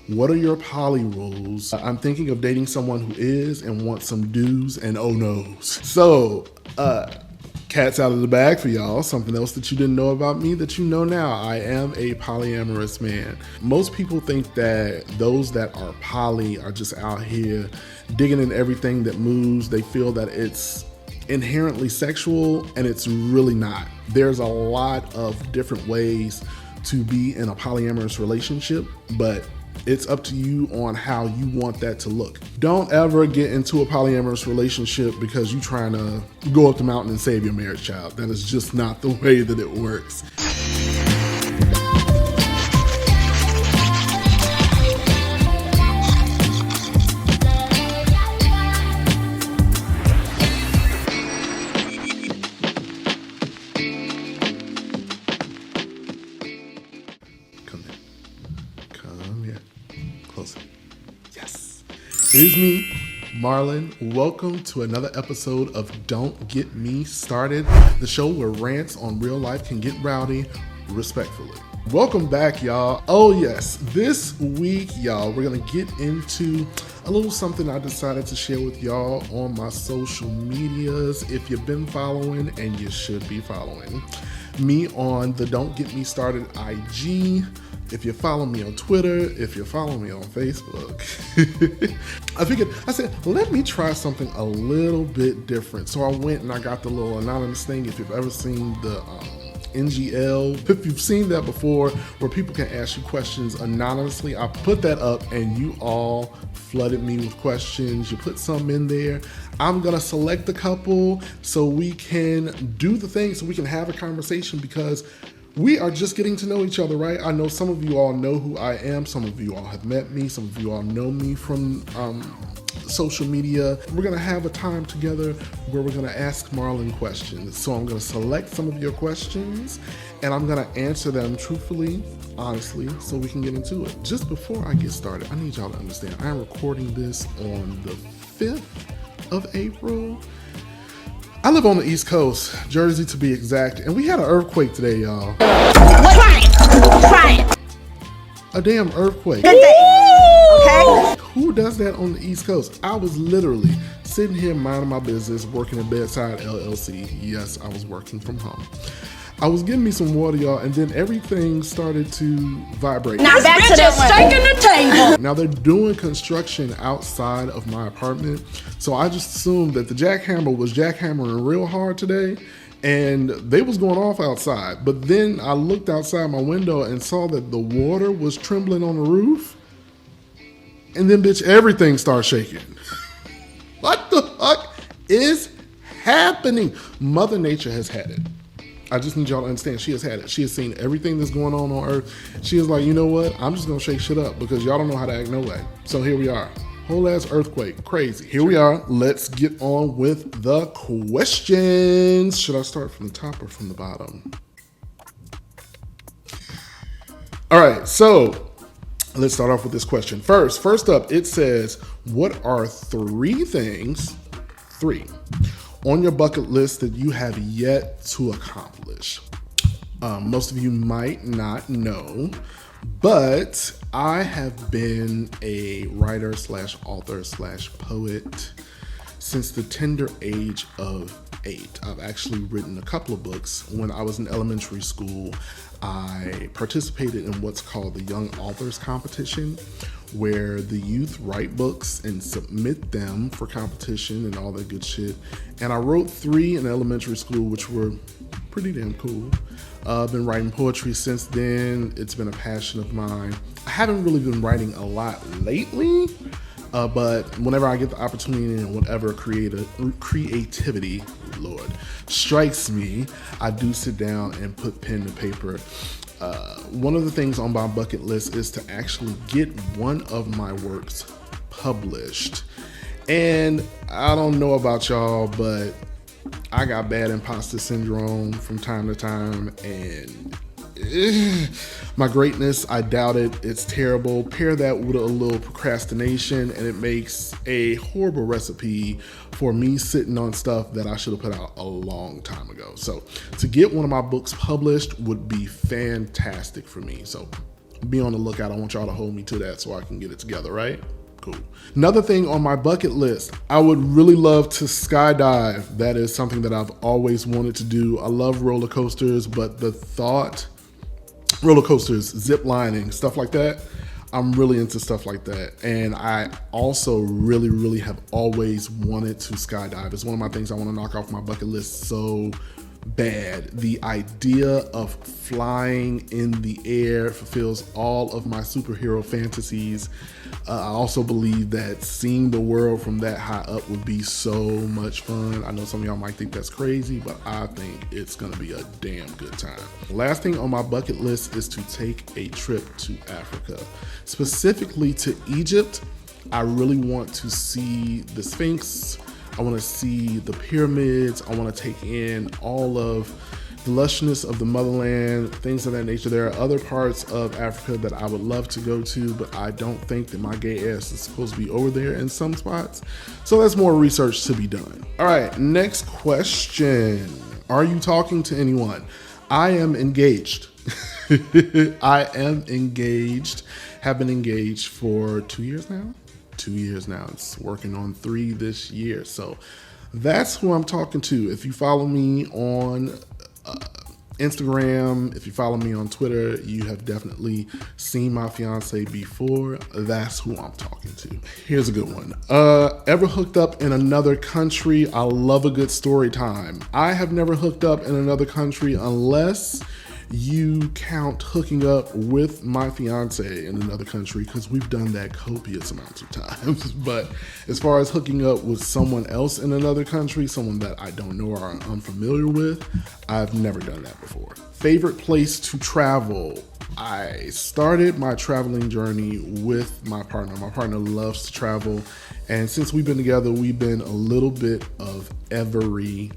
What are your poly rules? I'm thinking of dating someone who is and wants some do's and oh no's. So, cat's out of the bag for y'all. Something else that you didn't know about me that you know now. I am a polyamorous man. Most people think that those that are poly are just out here digging in everything that moves. They feel that it's inherently sexual, and it's really not. There's a lot of different ways to be in a polyamorous relationship, but it's up to you on how you want that to look. Don't ever get into a polyamorous relationship because you're trying to go up the mountain and save your marriage child. That is just not the way that it works. It is me, Marlin. Welcome to another episode of Don't Get Me Started, the show where rants on real life can get rowdy respectfully. Welcome back, y'all. Oh yes, this week, y'all, we're gonna get into a little something I decided to share with y'all on my social medias. If you've been following, and you should be following me on the Don't Get Me Started IG, if you follow me on Twitter, if you follow me on Facebook, I said, let me try something a little bit different. So I went and I got the little anonymous thing. If you've ever seen the NGL, if you've seen that before, where people can ask you questions anonymously, I put that up and you all flooded me with questions. You put some in there. I'm gonna select a couple so we can do the thing, so we can have a conversation, because we are just getting to know each other, right? I know some of you all know who I am. Some of you all have met me. Some of you all know me from social media. We're gonna have a time together where we're gonna ask Marlin questions. So I'm gonna select some of your questions and I'm gonna answer them truthfully, honestly, so we can get into it. Just before I get started, I need y'all to understand, I am recording this on the 5th of April. I live on the East Coast, Jersey to be exact, and we had an earthquake today, y'all. Try it. A damn earthquake. Good day. Okay. Who does that on the East Coast? I was literally sitting here minding my business, working at Bedside LLC. Yes, I was working from home. I was getting me some water, y'all, and then everything started to vibrate. Now back to that shaking the table. Now they're doing construction outside of my apartment, so I just assumed that the jackhammer was jackhammering real hard today, and they was going off outside. But then I looked outside my window and saw that the water was trembling on the roof, and then bitch, everything started shaking. What the fuck is happening? Mother Nature has had it. I just need y'all to understand, she has had it. She has seen everything that's going on Earth. She is like, you know what? I'm just gonna shake shit up because y'all don't know how to act no way. So here we are. Whole ass earthquake, crazy. Here we are. Let's get on with the questions. Should I start from the top or from the bottom? All right, so let's start off with this question. First up, it says, what are three on your bucket list that you have yet to accomplish? Most of you might not know, but I have been a writer / author / poet since the tender age of 8. I've actually written a couple of books. When I was in elementary school, I participated in what's called the Young Authors Competition, where the youth write books and submit them for competition and all that good shit. And I wrote 3 in elementary school, which were pretty damn cool. I've been writing poetry since then. It's been a passion of mine. I haven't really been writing a lot lately, but whenever I get the opportunity and whatever creativity, Lord, strikes me, I do sit down and put pen to paper. One of the things on my bucket list is to actually get one of my works published. And I don't know about y'all, but I got bad imposter syndrome from time to time, and my greatness, I doubt it. It's terrible. Pair that with a little procrastination, and it makes a horrible recipe for me sitting on stuff that I should have put out a long time ago. So to get one of my books published would be fantastic for me. So be on the lookout. I want y'all to hold me to that so I can get it together, right? Cool. Another thing on my bucket list, I would really love to skydive. That is something that I've always wanted to do. I love roller coasters, but roller coasters, zip lining, stuff like that, I'm really into stuff like that. And I also really have always wanted to skydive. It's one of my things I want to knock off my bucket list so bad. The idea of flying in the air fulfills all of my superhero fantasies. I also believe that seeing the world from that high up would be so much fun. I know some of y'all might think that's crazy, but I think it's gonna be a damn good time. Last thing on my bucket list is to take a trip to Africa, specifically to Egypt. I really want to see the Sphinx. I want to see the pyramids. I want to take in all of the lushness of the motherland, things of that nature. There are other parts of Africa that I would love to go to, but I don't think that my gay ass is supposed to be over there in some spots. So that's more research to be done. All right, next question. Are you talking to anyone? I am engaged. I am engaged, have been engaged for 2 years now. 2 years now. It's working on 3 this year. So that's who I'm talking to. If you follow me on Instagram, if you follow me on Twitter, you have definitely seen my fiance before. That's who I'm talking to. Here's a good one. Ever hooked up in another country? I love a good story time. I have never hooked up in another country unless you count hooking up with my fiance in another country, because we've done that copious amounts of times. But as far as hooking up with someone else in another country, someone that I don't know or I'm unfamiliar with, I've never done that before. Favorite place to travel? I started my traveling journey with my partner. My partner loves to travel, and since we've been together, we've been a little bit of everywhere.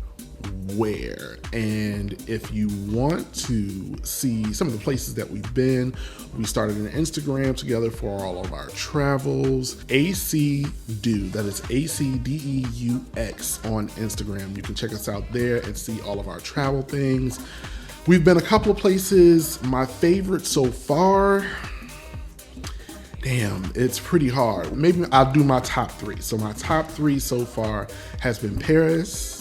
And if you want to see some of the places that we've been, we started an Instagram together for all of our travels. ACDeux, that is ACDEUX on Instagram. You can check us out there and see all of our travel things. We've been a couple of places. My favorite so far, damn, it's pretty hard. Maybe I'll do my top 3. So my top 3 so far has been Paris.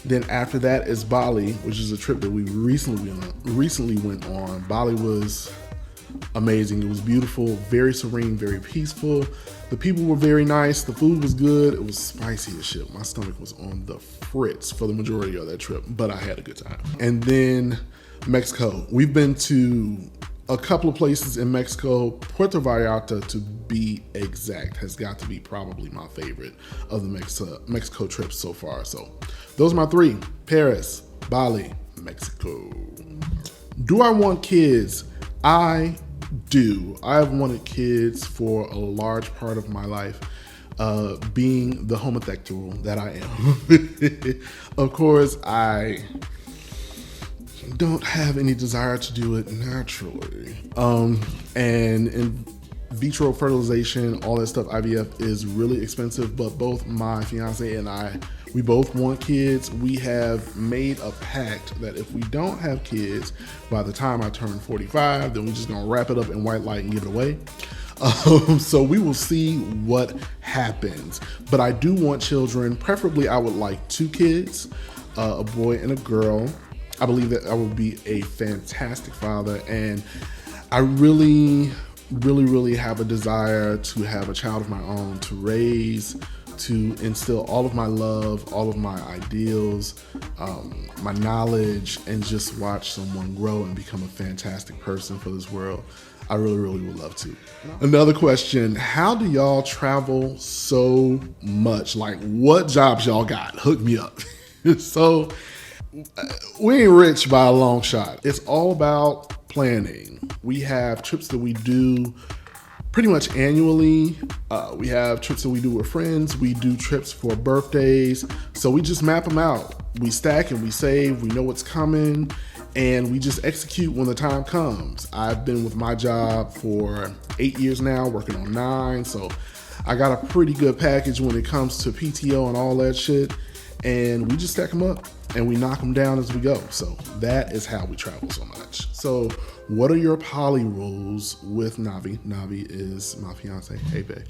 Then after that is Bali, which is a trip that we recently went on. Bali was amazing. It was beautiful, very serene, very peaceful. The people were very nice. The food was good. It was spicy as shit. My stomach was on the fritz for the majority of that trip, but I had a good time. And then Mexico. We've been to a couple of places in Mexico. Puerto Vallarta, to be exact, has got to be probably my favorite of the Mexico trips so far. So those are my 3: Paris, Bali, Mexico. Do I want kids? I do. I've wanted kids for a large part of my life, being the homosexual that I am. Of course, I don't have any desire to do it naturally. And in vitro fertilization, all that stuff, IVF, is really expensive, but both my fiance and I, we both want kids. We have made a pact that if we don't have kids by the time I turn 45, then we're just gonna wrap it up in white light and give it away. So we will see what happens. But I do want children. Preferably, I would like 2 kids, a boy and a girl. I believe that I will be a fantastic father, and I really have a desire to have a child of my own, to raise, to instill all of my love, all of my ideals, my knowledge, and just watch someone grow and become a fantastic person for this world. I really would love to. Another question: how do y'all travel so much? Like, what jobs y'all got? Hook me up. So we ain't rich by a long shot. It's all about planning. We have trips that we do pretty much annually. We have trips that we do with friends. We do trips for birthdays. So we just map them out. We stack and we save. We know what's coming, and we just execute when the time comes. I've been with my job for 8 years now, working on 9. So I got a pretty good package when it comes to PTO and all that shit. and we just stack them up and we knock them down as we go. So that is how we travel so much. So what are your poly rules with Navi? Navi is my fiance. Hey, babe.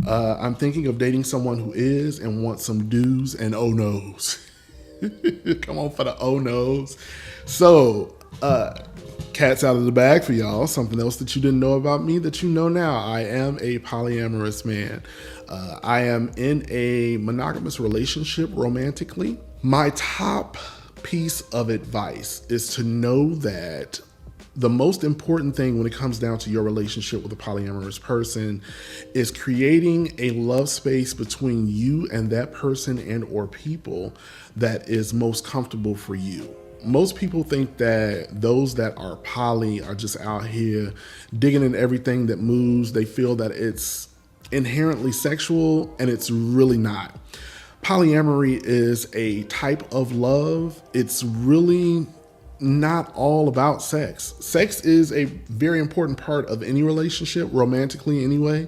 I'm thinking of dating someone who is and wants some do's and oh no's. Come on for the oh no's. So, cat's out of the bag for y'all. Something else that you didn't know about me that you know now. I am a polyamorous man. I am in a monogamous relationship romantically. My top piece of advice is to know that the most important thing when it comes down to your relationship with a polyamorous person is creating a love space between you and that person and or people that is most comfortable for you. Most people think that those that are poly are just out here digging in everything that moves. They feel that it's inherently sexual, and it's really not. Polyamory is a type of love. It's really not all about sex. Sex is a very important part of any relationship, romantically anyway,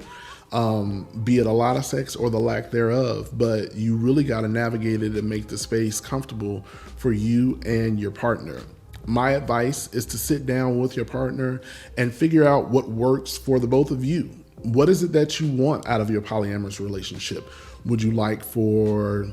be it a lot of sex or the lack thereof, but you really got to navigate it and make the space comfortable for you and your partner. My advice is to sit down with your partner and figure out what works for the both of you. What is it that you want out of your polyamorous relationship? Would you like for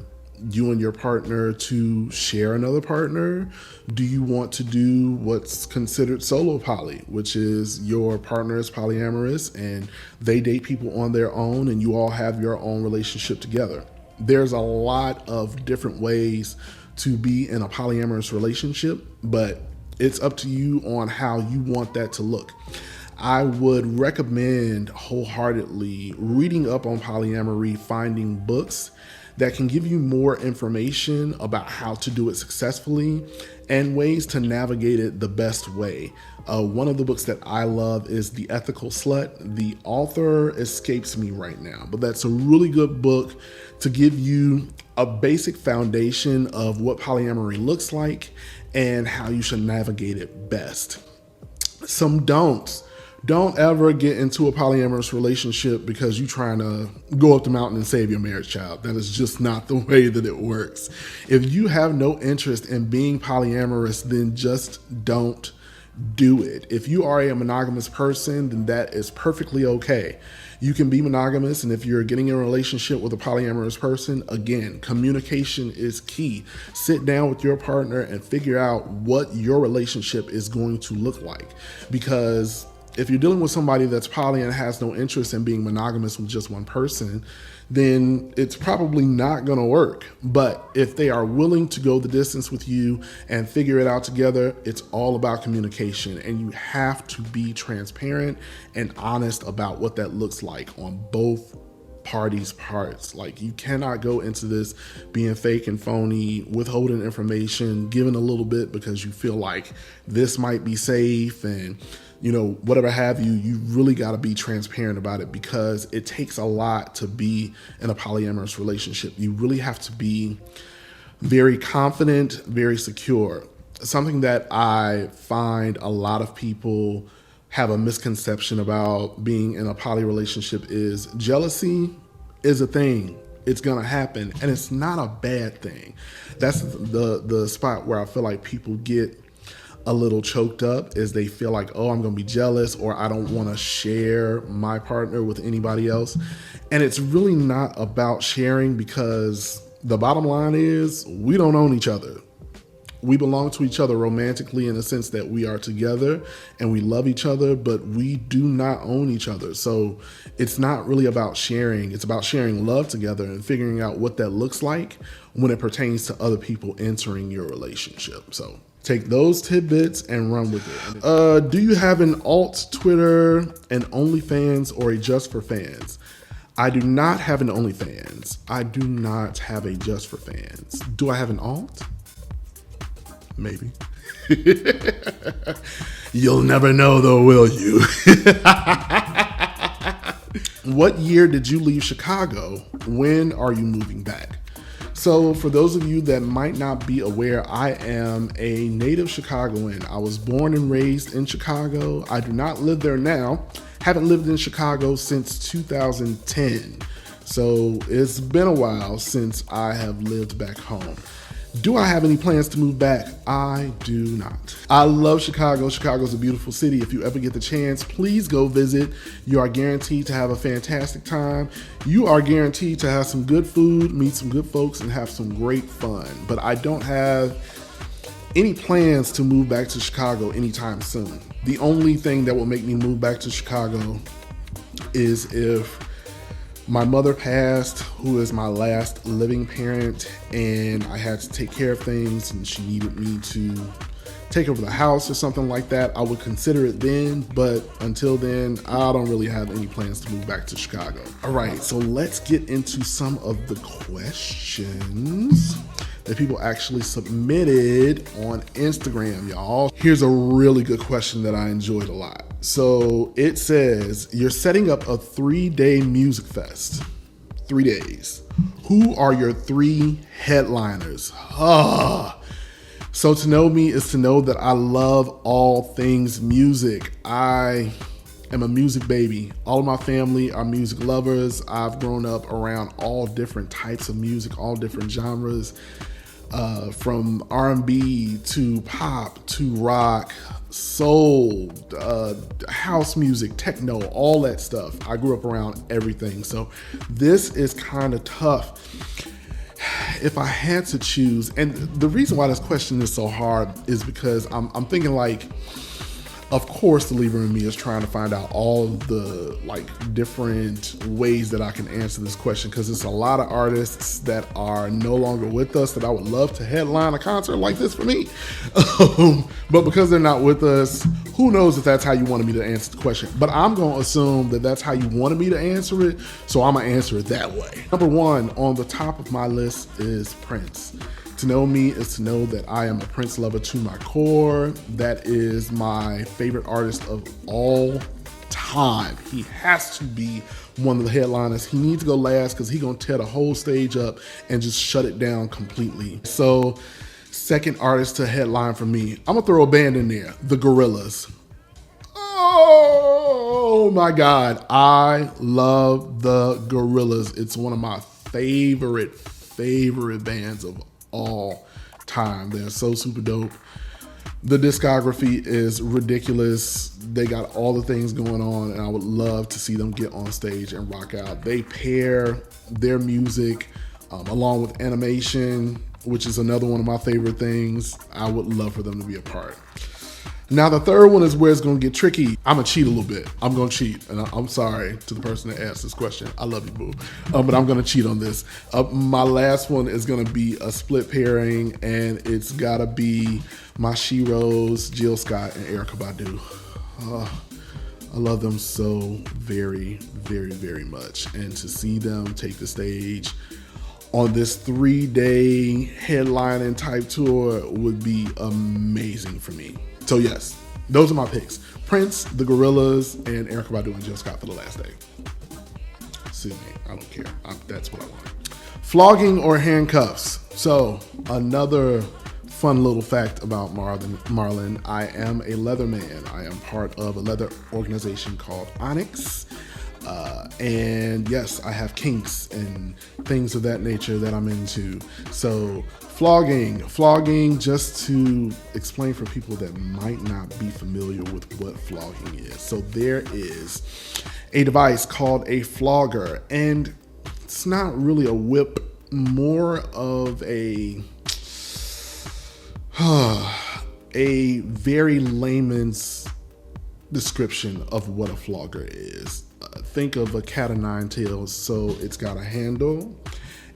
you and your partner to share another partner? Do you want to do what's considered solo poly, which is your partner is polyamorous and they date people on their own and you all have your own relationship together? There's a lot of different ways to be in a polyamorous relationship, but it's up to you on how you want that to look. I would recommend wholeheartedly reading up on polyamory, finding books that can give you more information about how to do it successfully and ways to navigate it the best way. One of the books that I love is The Ethical Slut. The author escapes me right now, but that's a really good book to give you a basic foundation of what polyamory looks like and how you should navigate it best. Some don'ts. Don't ever get into a polyamorous relationship because you're trying to go up the mountain and save your marriage child. That is just not the way that it works. If you have no interest in being polyamorous, then just don't do it. If you are a monogamous person, then that is perfectly okay. You can be monogamous, and if you're getting in a relationship with a polyamorous person, again, communication is key. Sit down with your partner and figure out what your relationship is going to look like. Because if you're dealing with somebody that's poly and has no interest in being monogamous with just one person, then it's probably not going to work. But if they are willing to go the distance with you and figure it out together, it's all about communication. And you have to be transparent and honest about what that looks like on both parties' parts. Like, you cannot go into this being fake and phony, withholding information, giving a little bit because you feel like this might be safe and whatever have you. You really got to be transparent about it because it takes a lot to be in a polyamorous relationship. You really have to be very confident, very secure. Something that I find a lot of people have a misconception about being in a poly relationship is jealousy is a thing. It's going to happen, and it's not a bad thing. That's the spot where I feel like people get a little choked up, is they feel like, oh, I'm going to be jealous, or I don't want to share my partner with anybody else. And it's really not about sharing, because the bottom line is we don't own each other. We belong to each other romantically in the sense that we are together and we love each other, but we do not own each other. So it's not really about sharing. It's about sharing love together and figuring out what that looks like when it pertains to other people entering your relationship. So take those tidbits and run with it. Do you have an alt Twitter, an OnlyFans, or a Just for Fans? I do not have an OnlyFans. I do not have a Just for Fans. Do I have an alt? Maybe. You'll never know though, will you? What year did you leave Chicago? When are you moving back? So for those of you that might not be aware, I am a native Chicagoan. I was born and raised in Chicago. I do not live there now. Haven't lived in Chicago since 2010. So it's been a while since I have lived back home. Do I have any plans to move back? I do not. I love Chicago. Chicago's a beautiful city. If you ever get the chance, please go visit. You are guaranteed to have a fantastic time. You are guaranteed to have some good food, meet some good folks, and have some great fun. But I don't have any plans to move back to Chicago anytime soon. The only thing that will make me move back to Chicago is if my mother passed, who is my last living parent, and I had to take care of things and she needed me to take over the house or something like that. I would consider it then, but until then, I don't really have any plans to move back to Chicago. All right, so let's get into some of the questions that people actually submitted on Instagram, y'all. Here's a really good question that I enjoyed a lot. So it says, you're setting up a 3-day music fest. 3 days. Who are your 3 headliners? So to know me is to know that I love all things music. I am a music baby. All of my family are music lovers. I've grown up around all different types of music, all different genres. From R&B to pop to rock, soul, house music, techno, all that stuff. I grew up around everything. So this is kind of tough. If I had to choose, and the reason why this question is so hard is because I'm thinking like, of course, the leaver in me is trying to find out all of the different ways that I can answer this question, because it's a lot of artists that are no longer with us that I would love to headline a concert like this for me. But because they're not with us, who knows if that's how you wanted me to answer the question. But I'm going to assume that that's how you wanted me to answer it, so I'm going to answer it that way. Number 1 on the top of my list is Prince. To know me is to know that I am a Prince lover to my core. That is my favorite artist of all time. He has to be one of the headliners. He needs to go last because he's going to tear the whole stage up and just shut it down completely. So second artist to headline for me, I'm going to throw a band in there, the Gorillaz. Oh my God. I love the Gorillaz. It's one of my favorite bands of all time. They're so super dope. The discography is ridiculous. They got all the things going on, and I would love to see them get on stage and rock out. They pair their music along with animation, which is another one of my favorite things. I would love for them to be a part. Now, the third one is where it's going to get tricky. I'm going to cheat a little bit. I'm going to cheat. And I'm sorry to the person that asked this question. I love you, boo. But I'm going to cheat on this. My last one is going to be a split pairing, and it's got to be my Sheroes, Jill Scott, and Erykah Badu. I love them so very, very, very much. And to see them take the stage on this 3-day headlining type tour would be amazing for me. So yes, those are my picks. Prince, the Gorillaz, and Erykah Badu and Jill Scott for the last day. Sue me, I don't care. That's what I want. Flogging or handcuffs. So another fun little fact about Marlin, I am a leather man. I am part of a leather organization called Onyx. And yes, I have kinks and things of that nature that I'm into. So flogging, just to explain for people that might not be familiar with what flogging is. So there is a device called a flogger, and it's not really a whip, more of a very layman's description of what a flogger is. Think of a cat of nine tails. So it's got a handle,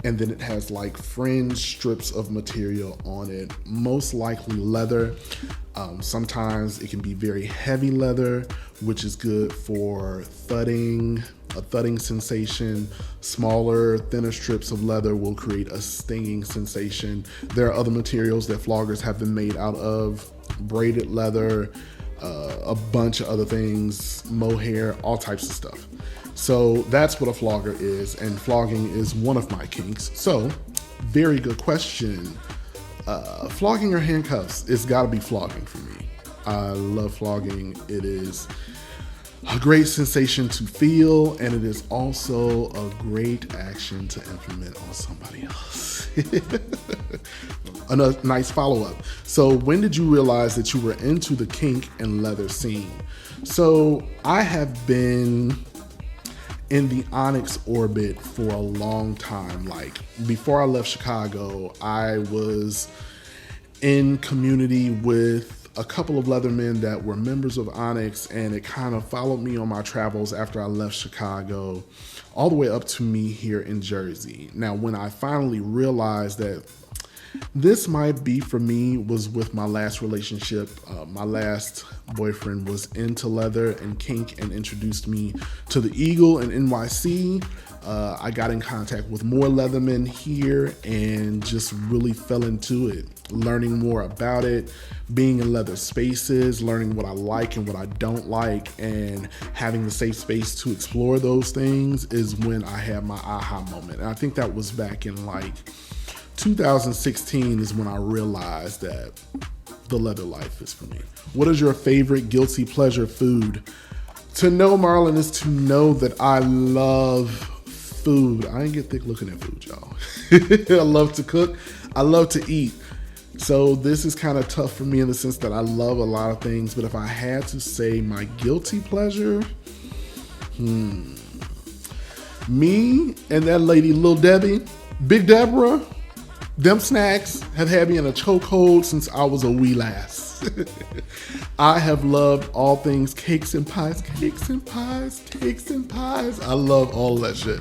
and then it has like fringe strips of material on it, most likely leather. Sometimes it can be very heavy leather, which is good for thudding, a thudding sensation. Smaller, thinner strips of leather will create a stinging sensation. There are other materials that floggers have been made out of, braided leather, a bunch of other things, mohair, all types of stuff. So that's what a flogger is, and flogging is one of my kinks. So, very good question. Flogging or handcuffs? It's gotta be flogging for me. I love flogging. It is a great sensation to feel, and it is also a great action to implement on somebody else. A nice follow-up. So when did you realize that you were into the kink and leather scene? So I have been in the Onyx orbit for a long time. Like before I left Chicago, I was in community with a couple of leathermen that were members of Onyx, and it kind of followed me on my travels after I left Chicago, all the way up to me here in Jersey. Now, when I finally realized that this might be for me was with my last relationship. My last boyfriend was into leather and kink and introduced me to the Eagle in NYC. I got in contact with more leathermen here and just really fell into it, learning more about it, being in leather spaces, learning what I like and what I don't like, and having the safe space to explore those things is when I had my aha moment. And I think that was back in like 2016 is when I realized that the leather life is for me. What is your favorite guilty pleasure food? To know Marlin is to know that I love food. I ain't get thick looking at food, y'all. I love to cook. I love to eat. So this is kind of tough for me in the sense that I love a lot of things, but if I had to say my guilty pleasure, me and that lady, Lil Debbie, Big Deborah, them snacks have had me in a chokehold since I was a wee lass. I have loved all things cakes and pies, cakes and pies, cakes and pies. I love all of that shit.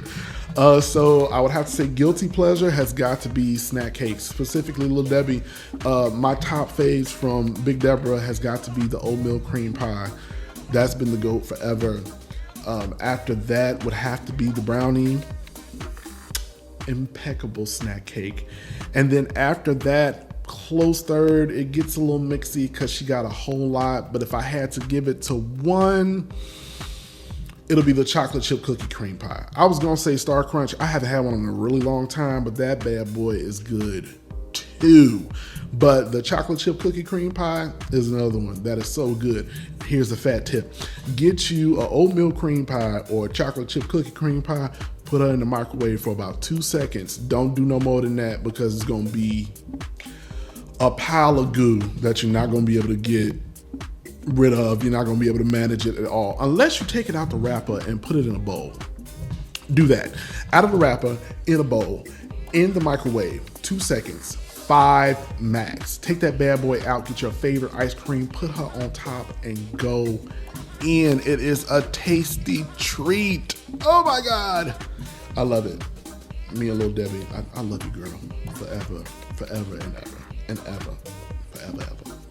So I would have to say guilty pleasure has got to be snack cakes, specifically Lil Debbie. My top faves from Big Deborah has got to be the oatmeal cream pie. That's been the GOAT forever. After that would have to be the brownie. Impeccable snack cake. And then after that, close third, it gets a little mixy because she got a whole lot, but if I had to give it to one, it'll be the chocolate chip cookie cream pie. I was gonna say Star Crunch. I haven't had one in a really long time, but that bad boy is good too. But the chocolate chip cookie cream pie is another one that is so good. Here's a fat tip. Get you an oatmeal cream pie or a chocolate chip cookie cream pie, put her in the microwave for about 2 seconds. Don't do no more than that because it's gonna be a pile of goo that you're not gonna be able to get rid of. You're not gonna be able to manage it at all unless you take it out the wrapper and put it in a bowl. Do that. Out of the wrapper, in a bowl, in the microwave, 2 seconds, 5 max. Take that bad boy out, get your favorite ice cream, put her on top, and go in. It is a tasty treat. Oh my God. I love it. Me and Lil Debbie, I love you, girl. Forever, forever and ever. And ever, forever,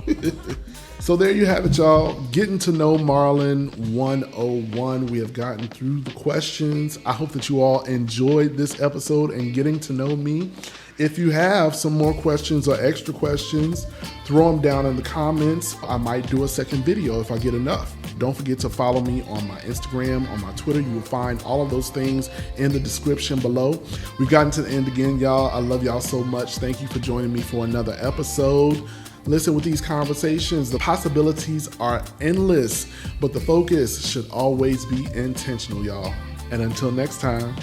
ever. So there you have it, y'all. Getting to know Marlin 101. We have gotten through the questions. I hope that you all enjoyed this episode and getting to know me. If you have some more questions or extra questions, throw them down in the comments. I might do a second video if I get enough. Don't forget to follow me on my Instagram, on my Twitter. You will find all of those things in the description below. We've gotten to the end again, y'all. I love y'all so much. Thank you for joining me for another episode. Listen, with these conversations, the possibilities are endless, but the focus should always be intentional, y'all. And until next time,